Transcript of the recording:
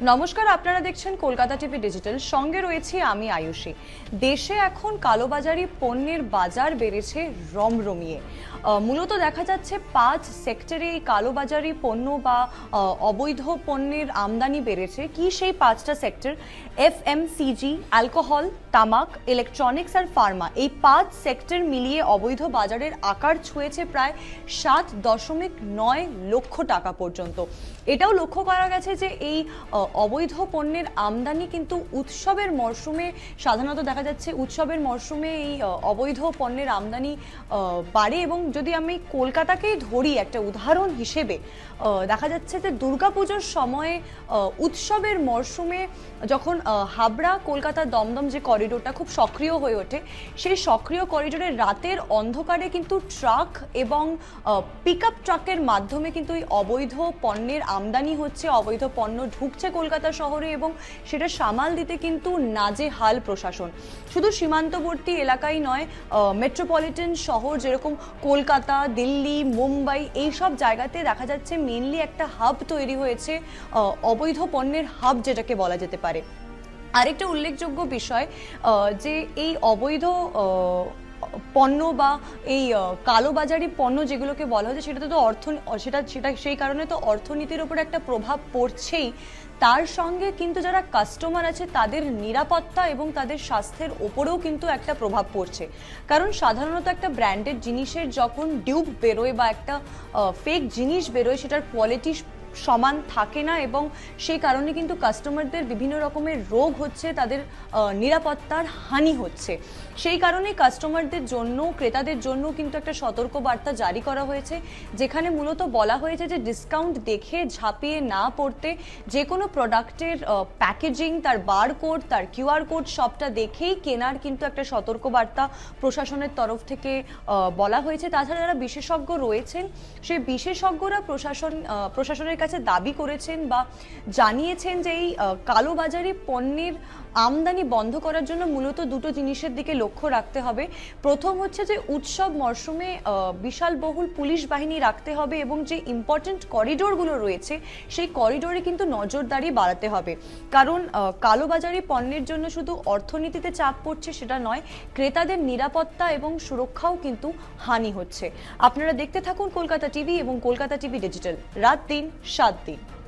নমস্কার, আপনারা দেখছেন কলকাতা টিভি ডিজিটাল। সঙ্গে রয়েছি আমি আয়ুষী। দেশে এখন কালোবাজারি পণ্যের বাজার বেড়েছে রমরমিয়ে। মূলত দেখা যাচ্ছে 5 সেক্টরে এই কালোবাজারি পণ্য বা অবৈধ পণ্যের আমদানি বেড়েছে। কি সেই 5টা সেক্টর? এফএমসিজি, অ্যালকোহল, তামাক, ইলেকট্রনিক্স আর ফার্মা। এই 5 সেক্টর মিলিয়ে অবৈধ বাজারের আকার ছুঁয়েছে প্রায় 7.9 লক্ষ টাকা পর্যন্ত। এটাও লক্ষ্য করা গেছে যে এই অবৈধ পণ্যের আমদানি কিন্তু উৎসবের মরশুমে সাধারণত দেখা যাচ্ছে উৎসবের মরশুমে এই অবৈধ পণ্যের আমদানি বাড়ে। এবং যদি আমি কলকাতাকেই ধরি একটা উদাহরণ হিসেবে, দেখা যাচ্ছে যে দুর্গাপুজোর সময়ে উৎসবের মরশুমে যখন হাবড়া কলকাতা দমদম যে করিডোরটা খুব সক্রিয় হয়ে ওঠে, সেই সক্রিয় করিডোরে রাতের অন্ধকারে কিন্তু ট্রাক এবং পিকআপ ট্রাকের মাধ্যমে কিন্তু এই অবৈধ পণ্যের আমদানি হচ্ছে, অবৈধ পণ্য ঢুকছে কলকাতা শহরে এবং সেটা সামাল দিতে কিন্তু নাজেহাল প্রশাসন। শুধু সীমান্তবর্তী এলাকায় নয়, মেট্রোপলিটন শহর যেরকম কলকাতা, দিল্লি, মুম্বাই, এই সব জায়গাতে দেখা যাচ্ছে মেনলি একটা হাব তৈরি হয়েছে, অবৈধ পণ্যের হাব যেটাকে বলা যেতে পারে। আরেকটা উল্লেখযোগ্য বিষয়, যে এই অবৈধ পণ্য বা এই কালোবাজারি পণ্য যেগুলোকে বলা হচ্ছে, সেটাতে তো সেটা সেই কারণে তো অর্থনীতির উপর একটা প্রভাব পড়ছেই। তার সঙ্গে কিন্তু যারা কাস্টমার আছে তাদের নিরাপত্তা এবং তাদের স্বাস্থ্যের ওপরেও কিন্তু একটা প্রভাব পড়ছে। কারণ সাধারণত একটা ব্র্যান্ডেড জিনিসের যখন ডিউপ বেরোয় বা একটা ফেক জিনিস বেরোয়, সেটার কোয়ালিটি সমান থাকে না এবং সেই কারণে কিন্তু কাস্টমারদের বিভিন্ন রকমের রোগ হচ্ছে, তাদের নিরাপত্তার হানি হচ্ছে। সেই কারণে কাস্টমারদের জন্য, ক্রেতাদের জন্য কিন্তু একটা সতর্ক বার্তা জারি করা হয়েছে, যেখানে মূলত বলা হয়েছে যে ডিসকাউন্ট দেখে ঝাঁপিয়ে না পড়তে, যে কোনো প্রোডাক্টের প্যাকেজিং, তার বারকোড, তার কিউআর কোড সবটা দেখেই কেনার কিন্তু একটা সতর্ক বার্তা প্রশাসনের তরফ থেকে বলা হয়েছে। তাছাড়া যারা বিশেষজ্ঞ রয়েছেন, সেই বিশেষজ্ঞরা প্রশাসনের কাছে দাবি করেছেন বা জানিয়েছেন যে এই কালোবাজারি পণ্যের আমদানি বন্ধ করার জন্য মূলত দুটো জিনিসের দিকে লক্ষ্য রাখতে হবে। প্রথম হচ্ছে যে উৎসব মরশুমে বিশাল বহুল পুলিশ বাহিনী রাখতে হবে এবং যে ইম্পর্টেন্ট করিডোরগুলো রয়েছে সেই করিডোরে কিন্তু নজরদারি বাড়াতে হবে। কারণ কালোবাজারি পণ্যের জন্য শুধু অর্থনীতিতে চাপ পড়ছে সেটা নয়, ক্রেতাদের নিরাপত্তা এবং সুরক্ষাও কিন্তু হানি হচ্ছে। আপনারা দেখতে থাকুন কলকাতা টিভি এবং কলকাতা টিভি ডিজিটাল, রাত দিন 7 দিন।